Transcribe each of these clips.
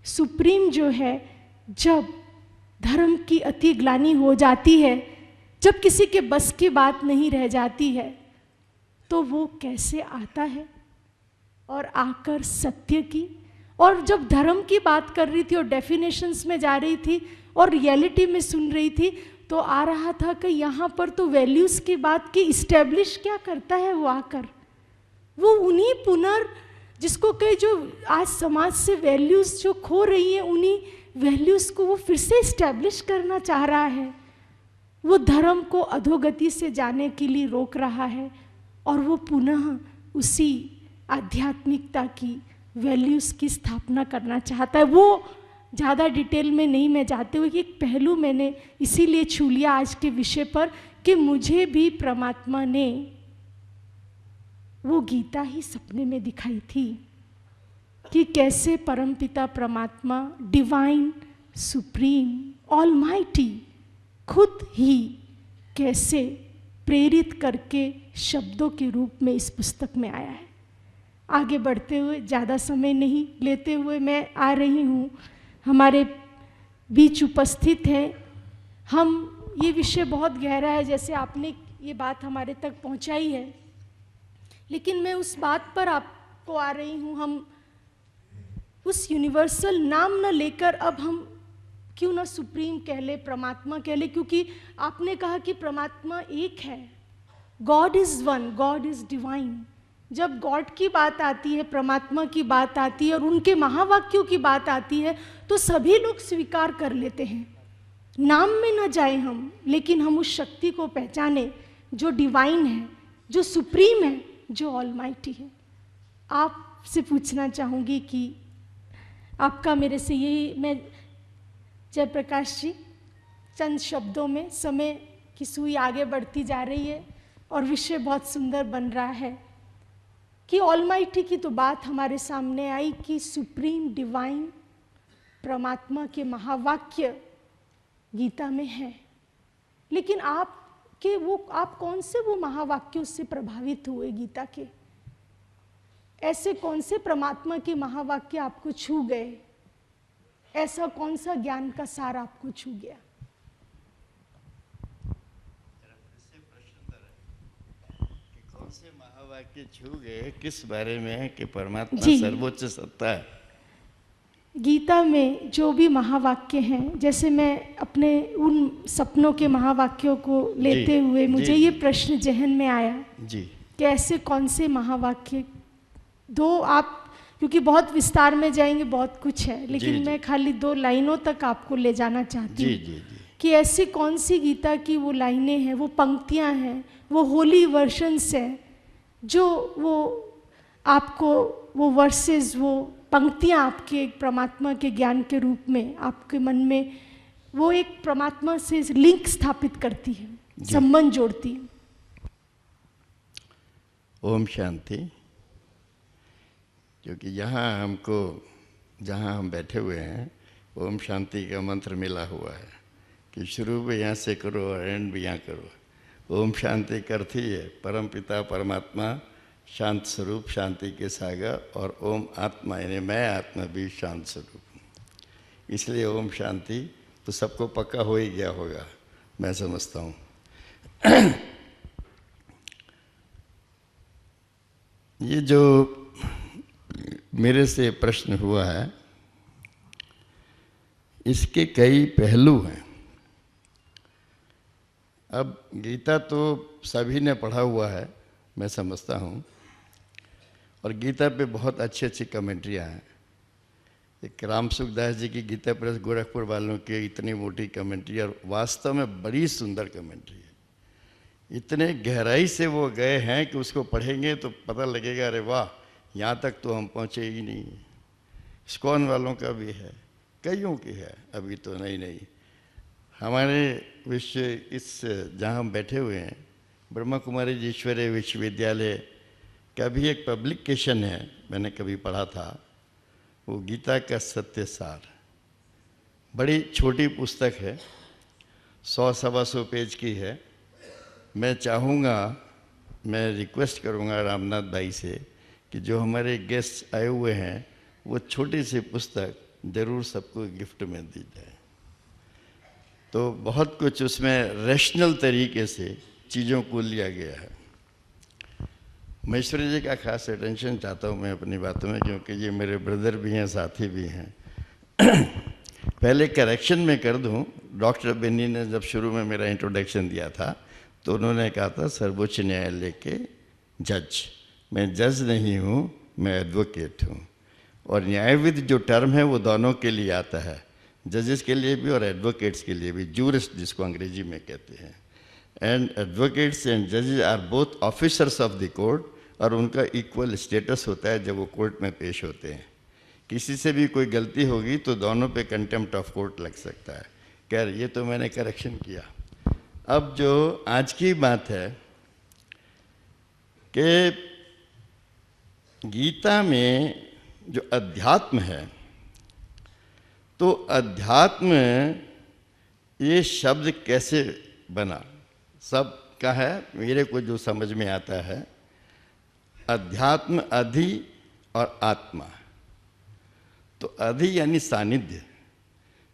Supreme जो है, जब धर्म की अति ग्लानि हो जाती है, जब किसी के बस की बात नहीं रह जाती है, तो वो कैसे आता है और आकर सत्य की, और जब धर्म की बात कर रही थी और डेफिनेशंस में जा रही थी और रियलिटी में सुन रही थी, तो आ रहा था कि यहाँ पर तो वैल्यूज़ की बात की इस्टेब्लिश क्या करता है वो आकर, वो उन्हीं जिसको कहे जो आज समाज से वैल्यूज़ जो खो रही हैं, उन्हीं वैल्यूज़ को वो फिर से इस्टेब्लिश करना चाह रहा है। वो धर्म को अधोगति से जाने के लिए रोक रहा है और वो पुनः उसी आध्यात्मिकता की वैल्यूज़ की स्थापना करना चाहता है। वो ज़्यादा डिटेल में नहीं मैं जाते हुए कि एक पहलू मैंने इसीलिए छू लिया आज के विषय पर कि मुझे भी परमात्मा ने वो गीता ही सपने में दिखाई थी कि कैसे परमपिता परमात्मा, डिवाइन, सुप्रीम, ऑलमाइटी खुद ही कैसे प्रेरित करके शब्दों के रूप में इस पुस्तक में आया है। आगे बढ़ते हुए, ज़्यादा समय नहीं लेते हुए मैं आ रही हूँ, हमारे बीच उपस्थित हैं। हम ये विषय बहुत गहरा है, जैसे आपने ये बात हमारे तक पहुँचाई है, लेकिन मैं उस बात पर आपको आ रही हूँ, हम उस यूनिवर्सल नाम न लेकर अब हम क्यों ना सुप्रीम कह ले, परमात्मा कह ले, क्योंकि आपने कहा कि परमात्मा एक है, God is one, God is divine. जब गॉड की बात आती है, परमात्मा की बात आती है और उनके महावाक्यों की बात आती है, तो सभी लोग स्वीकार कर लेते हैं। नाम में न जाए हम, लेकिन हम उस शक्ति को पहचाने जो डिवाइन है, जो सुप्रीम है, जो ऑलमाइटी है। आपसे पूछना चाहूँगी कि आपका मेरे से यही, मैं जयप्रकाश जी, चंद शब्दों में, समय की सुई आगे बढ़ती जा रही है और विषय बहुत सुंदर बन रहा है कि ऑलमाइटी की तो बात हमारे सामने आई कि सुप्रीम डिवाइन परमात्मा के महावाक्य गीता में है, लेकिन आप कौन से वो महावाक्यों से प्रभावित हुए गीता के? ऐसे कौन से परमात्मा के महावाक्य आपको छू गए? ऐसा कौन सा ज्ञान का सार आपको छू गया? कौन से महावाक्य छू गए, किस बारे में है कि परमात्मा सर्वोच्च सत्ता है? गीता में जो भी महावाक्य हैं, जैसे मैं अपने उन सपनों के महावाक्यों को लेते हुए मुझे ये प्रश्न जहन में आया जी कि ऐसे कौन से महावाक्य, दो आप, क्योंकि बहुत विस्तार में जाएंगे, बहुत कुछ है, लेकिन मैं खाली 2 लाइनों तक आपको ले जाना चाहती हूँ कि ऐसी कौन सी गीता की वो लाइनें हैं, वो पंक्तियाँ हैं, वो होली वर्शंस हैं, जो वो आपको वो वर्सेस, वो पंक्तियाँ आपके एक परमात्मा के ज्ञान के रूप में आपके मन में वो एक परमात्मा से लिंक स्थापित करती है, संबंध जोड़ती है। ओम शांति। क्योंकि जहाँ हम बैठे हुए हैं, ओम शांति का मंत्र मिला हुआ है कि शुरू भी यहाँ से करो और एंड भी यहाँ करो। ओम शांति का अर्थ ही है परम पिता परमात्मा शांत स्वरूप, शांति के सागर, और ओम आत्मा यानी मैं आत्मा भी शांत स्वरूप। इसलिए ओम शांति तो सबको पक्का हो ही गया होगा, मैं समझता हूँ। ये जो मेरे से प्रश्न हुआ है, इसके कई पहलू हैं। अब गीता तो सभी ने पढ़ा हुआ है, मैं समझता हूँ, और गीता पे बहुत अच्छी अच्छी कमेंट्रियाँ हैं। एक राम सुखदास जी की गीता प्रेस गोरखपुर वालों की इतनी मोटी कमेंट्री, और वास्तव में बड़ी सुंदर कमेंट्री है। इतने गहराई से वो गए हैं कि उसको पढ़ेंगे तो पता लगेगा, अरे वाह, यहाँ तक तो हम पहुँचे ही नहीं। इस्कॉन वालों का भी है, कईयों की है, अभी तो नहीं। हमारे इस जहाँ हम बैठे हुए हैं, ब्रह्मा कुमारी ईश्वरीय विश्वविद्यालय का भी एक पब्लिकेशन है, मैंने कभी पढ़ा था, वो गीता का सत्य सार। बड़ी छोटी पुस्तक है, 100-125 पेज की है। मैं चाहूँगा, मैं रिक्वेस्ट करूँगा रामनाथ भाई से कि जो हमारे गेस्ट आए हुए हैं, वो छोटी सी पुस्तक जरूर सबको गिफ्ट में दी जाए। तो बहुत कुछ उसमें रैशनल तरीके से चीज़ों को लिया गया है। मैं ईश्वरी जी का खास अटेंशन चाहता हूँ मैं अपनी बातों में, क्योंकि ये मेरे ब्रदर भी हैं, साथी भी हैं। पहले करेक्शन में कर दूँ, डॉक्टर बेनी ने जब शुरू में मेरा इंट्रोडक्शन दिया था तो उन्होंने कहा था सर्वोच्च न्यायालय के जज। मैं जज नहीं हूँ, मैं एडवोकेट हूँ। और न्यायविद जो टर्म है वो दोनों के लिए आता है, जजेस के लिए भी और एडवोकेट्स के लिए भी, जूरिस्ट जिसको अंग्रेजी में कहते हैं। एंड एडवोकेट्स एंड जजेस are both officers of the court, और उनका इक्वल स्टेटस होता है जब वो कोर्ट में पेश होते हैं। किसी से भी कोई गलती होगी तो दोनों पे कंटेम्प्ट ऑफ कोर्ट लग सकता है। खैर ये तो मैंने करेक्शन किया। अब जो आज की बात है कि गीता में जो अध्यात्म है, तो अध्यात्म ये शब्द कैसे बना, सब का है मेरे को जो समझ में आता है। अध्यात्म अधि और आत्मा, तो अधि यानी सानिध्य,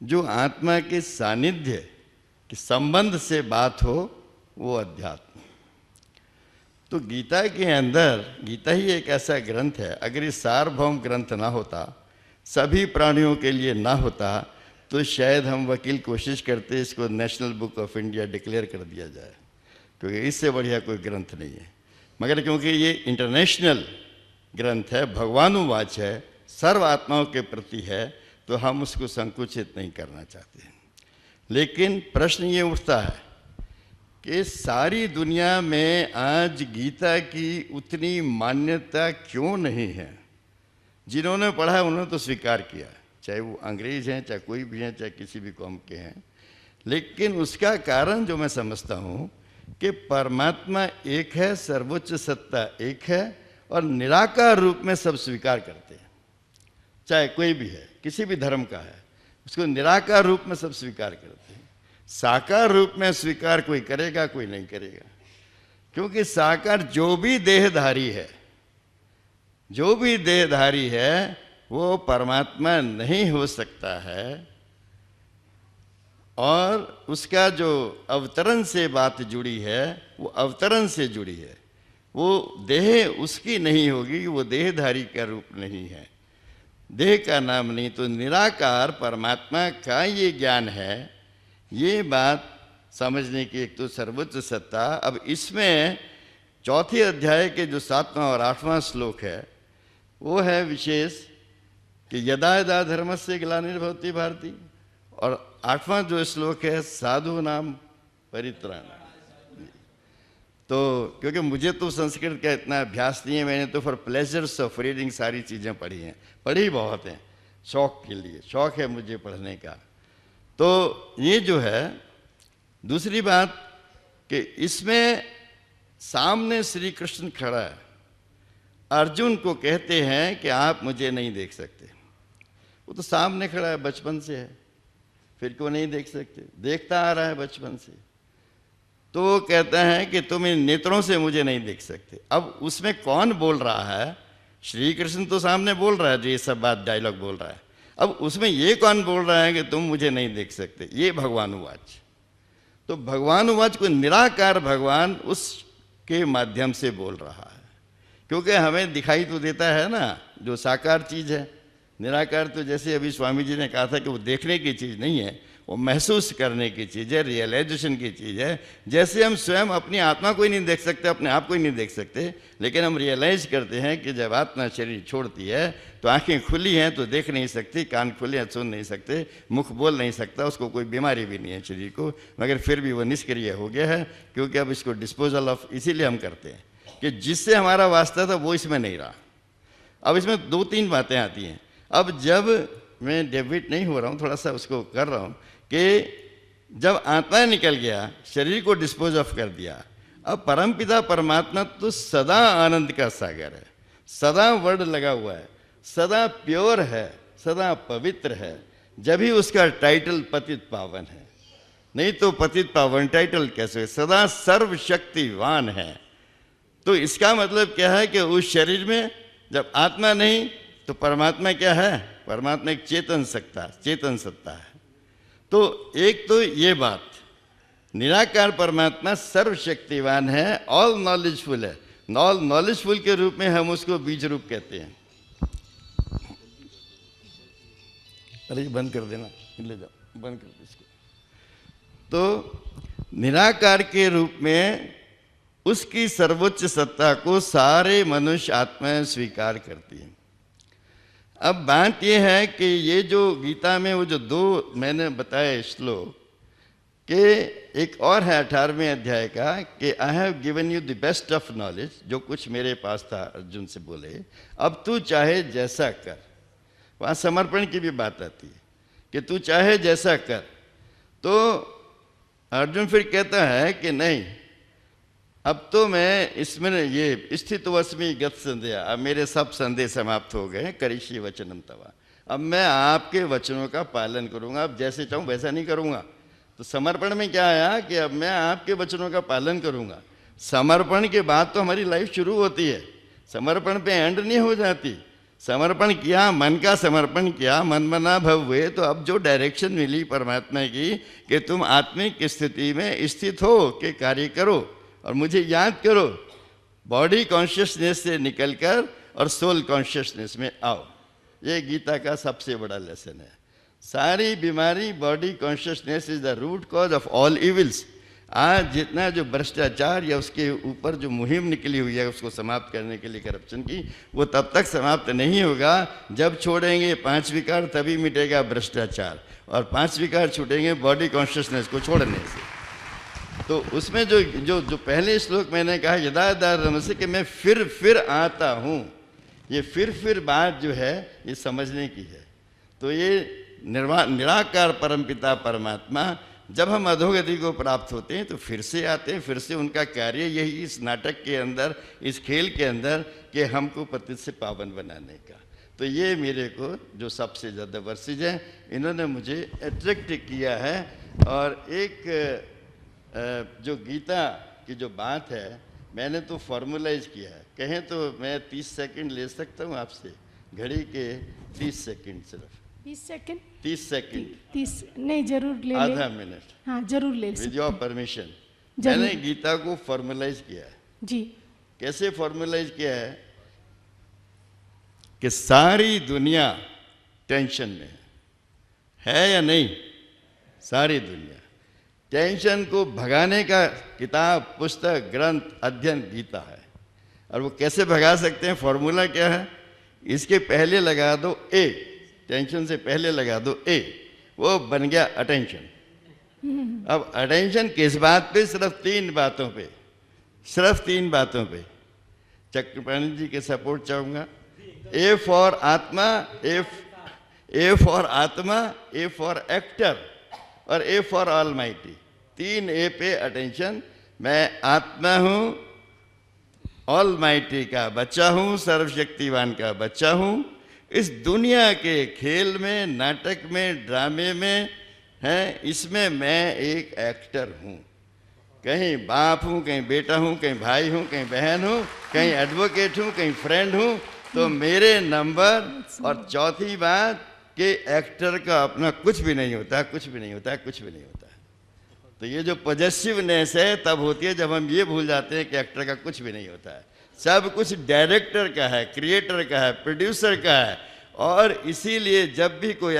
जो आत्मा के सानिध्य के संबंध से बात हो वो अध्यात्म। तो गीता के अंदर, गीता ही एक ऐसा ग्रंथ है, अगर ये सार्वभौम ग्रंथ ना होता, सभी प्राणियों के लिए ना होता, तो शायद हम वकील कोशिश करते इसको national book of India declare कर दिया जाए, क्योंकि इससे बढ़िया कोई ग्रंथ नहीं है। मगर क्योंकि ये इंटरनेशनल ग्रंथ है, भगवानुवाच है, सर्व आत्माओं के प्रति है, तो हम उसको संकुचित नहीं करना चाहते। लेकिन प्रश्न ये उठता है कि सारी दुनिया में आज गीता की उतनी मान्यता क्यों नहीं है? जिन्होंने पढ़ा है उन्होंने तो स्वीकार किया, चाहे वो अंग्रेज हैं, चाहे कोई भी हैं, चाहे किसी भी कौम के हैं। लेकिन उसका कारण जो मैं समझता हूँ कि परमात्मा एक है, सर्वोच्च सत्ता एक है, और निराकार रूप में सब स्वीकार करते हैं। चाहे कोई भी है, किसी भी धर्म का है, उसको निराकार रूप में सब स्वीकार करते हैं। साकार रूप में स्वीकार कोई करेगा, कोई नहीं करेगा, क्योंकि साकार जो भी देहधारी है, जो भी देहधारी है वो परमात्मा नहीं हो सकता है। और उसका जो अवतरण से बात जुड़ी है वो अवतरण से जुड़ी है, वो देह उसकी नहीं होगी, वो देहधारी का रूप नहीं है, देह का नाम नहीं। तो निराकार परमात्मा का ये ज्ञान है, ये बात समझने की एक तो सर्वोच्च सत्ता। अब इसमें चौथे अध्याय के जो 7वां और 8वां श्लोक है वो है विशेष कि यदा यदा धर्मस्य ग्लानिर्भवति भारती, और 8वां जो श्लोक है साधु नाम परित्राण। तो क्योंकि मुझे तो संस्कृत का इतना अभ्यास नहीं है, मैंने तो फॉर प्लेजर्स ऑफ रीडिंग सारी चीज़ें पढ़ी हैं, पढ़ी बहुत हैं, शौक के लिए, शौक है मुझे पढ़ने का। तो ये जो है दूसरी बात कि इसमें सामने श्री कृष्ण खड़ा है, अर्जुन को कहते हैं कि आप मुझे नहीं देख सकते। वो तो सामने खड़ा है, बचपन से है, फिर क्यों नहीं देख सकते? देखता आ रहा है बचपन से। तो वो कहता है कि तुम इन नेत्रों से मुझे नहीं देख सकते। अब उसमें कौन बोल रहा है? श्री कृष्ण तो सामने बोल रहा है, जो ये सब बात डायलॉग बोल रहा है। अब उसमें ये कौन बोल रहा है कि तुम मुझे नहीं देख सकते? ये भगवानुवाच। तो भगवानुवाच को निराकार भगवान उसके माध्यम से बोल रहा है, क्योंकि हमें दिखाई तो देता है ना जो साकार चीज़ है। निराकार तो जैसे अभी स्वामी जी ने कहा था कि वो देखने की चीज़ नहीं है, वो महसूस करने की चीज़ है, रियलाइजेशन की चीज़ है। जैसे हम स्वयं अपनी आत्मा को ही नहीं देख सकते, अपने आप को ही नहीं देख सकते, लेकिन हम रियलाइज करते हैं कि जब आत्मा शरीर छोड़ती है तो आंखें खुली हैं तो देख नहीं सकती, कान खुले हैं सुन नहीं सकते, मुख बोल नहीं सकता, उसको कोई बीमारी भी नहीं है शरीर को, मगर फिर भी वो निष्क्रिय हो गया है, क्योंकि अब इसको डिस्पोजल ऑफ इसीलिए हम करते हैं कि जिससे हमारा वास्ता था वो इसमें नहीं रहा। अब इसमें 2-3 बातें आती हैं। अब जब मैं डेविड नहीं हो रहा हूँ, थोड़ा सा उसको कर रहा हूँ कि जब आत्मा निकल गया, शरीर को डिस्पोज ऑफ कर दिया, अब परमपिता परमात्मा तो सदा आनंद का सागर है, सदा वर्ड लगा हुआ है, सदा प्योर है, सदा पवित्र है, जब ही उसका टाइटल पतित पावन है। नहीं तो पतित पावन टाइटल कैसे? सदा सर्वशक्तिवान है। तो इसका मतलब क्या है कि उस शरीर में जब आत्मा नहीं तो परमात्मा क्या है? परमात्मा एक चेतन सत्ता है। तो एक तो ये बात, निराकार परमात्मा सर्वशक्तिवान है, ऑल नॉलेजफुल है। ऑल नॉलेजफुल के रूप में हम उसको बीज रूप कहते हैं। अरे बंद कर देना, ले जाओ, बंद कर दो इसको। तो निराकार के रूप में उसकी सर्वोच्च सत्ता को सारे मनुष्य आत्माएं स्वीकार करती हैं। अब बात यह है कि ये जो गीता में वो जो दो मैंने बताए श्लोक कि एक और है 18वें अध्याय का कि I have given you the best of knowledge, जो कुछ मेरे पास था अर्जुन से बोले, अब तू चाहे जैसा कर। वहाँ समर्पण की भी बात आती है कि तू चाहे जैसा कर। तो अर्जुन फिर कहता है कि नहीं, अब तो मैं इसमें ये स्थितवस्मि गत संदेह, अब मेरे सब संदेह समाप्त हो गए, करिष्ये वचनम तवा, अब मैं आपके वचनों का पालन करूंगा, अब जैसे चाहूँ वैसा नहीं करूंगा। तो समर्पण में क्या आया कि अब मैं आपके वचनों का पालन करूंगा। समर्पण के बाद तो हमारी लाइफ शुरू होती है, समर्पण पे एंड नहीं हो जाती। समर्पण किया, मन का समर्पण किया, मन मना भव हुए, तो अब जो डायरेक्शन मिली परमात्मा की कि तुम आत्मिक स्थिति में स्थित हो के कार्य करो और मुझे याद करो, बॉडी कॉन्शियसनेस से निकलकर और सोल कॉन्शियसनेस में आओ। ये गीता का सबसे बड़ा लेसन है। सारी बीमारी, body consciousness is the root cause of all evils. आज जितना जो भ्रष्टाचार या उसके ऊपर जो मुहिम निकली हुई है उसको समाप्त करने के लिए, करप्शन की, वो तब तक समाप्त नहीं होगा जब छोड़ेंगे 5 विकार, तभी मिटेगा भ्रष्टाचार। और 5 विकार छूटेंगे बॉडी कॉन्शियसनेस को छोड़ने से। तो उसमें जो जो जो पहले श्लोक मैंने कहा यदा यदा रमसे, कि मैं फिर आता हूँ, ये फिर बात जो है ये समझने की है। तो ये निराकार परमपिता परमात्मा जब हम अधोगति को प्राप्त होते हैं तो फिर से आते हैं, फिर से उनका कार्य यही इस नाटक के अंदर, इस खेल के अंदर, कि हमको पतित से पावन बनाने का। तो ये मेरे को जो सबसे ज़्यादा वर्सेज है, इन्होंने मुझे अट्रैक्ट किया है। और एक जो गीता की जो बात है मैंने तो फॉर्मुलाइज किया है। कहें तो मैं 30 सेकंड ले सकता हूँ आपसे, घड़ी के 30 सेकंड, सिर्फ 20 सेकंड, 30 सेकंड, 30 नहीं, जरूर ले आधा मिनट, हाँ जरूर ले विद योर परमिशन। मैंने गीता को फॉर्मुलाइज किया है जी। कैसे फॉर्मुलाइज किया है कि सारी दुनिया टेंशन में है या नहीं? सारी दुनिया टेंशन को भगाने का किताब, पुस्तक, ग्रंथ, अध्ययन गीता है। और वो कैसे भगा सकते हैं? फॉर्मूला क्या है? इसके पहले लगा दो ए, टेंशन से पहले लगा दो ए, वो बन गया अटेंशन। अब अटेंशन किस बात पे? सिर्फ 3 बातों पे, सिर्फ 3 बातों पे। चक्रपाणी जी के सपोर्ट चाहूंगा। ए फॉर आत्मा, ए फॉर आत्मा, ए फॉर एक्टर और A for almighty. 3 A pay attention. मैं आत्मा हूं, ऑलमाइटी का बच्चा हूं, सर्वशक्तिवान का बच्चा हूं। इस दुनिया के खेल में, नाटक में, ड्रामे में है, इसमें मैं एक एक्टर हूं। कहीं बाप हूं, कहीं बेटा हूं, कहीं भाई हूं, कहीं बहन हूं, कहीं एडवोकेट हूं, कहीं फ्रेंड हूं। तो मेरे नंबर। और चौथी बात कि एक्टर का अपना कुछ भी नहीं होता, कुछ भी नहीं होता, कुछ भी नहीं होता। तो ये जो पॉजिटिवनेस है तब होती है जब हम ये भूल जाते हैं कि एक्टर का कुछ भी नहीं होता है, सब कुछ डायरेक्टर का है, क्रिएटर का है, प्रोड्यूसर का है। और इसीलिए जब भी कोई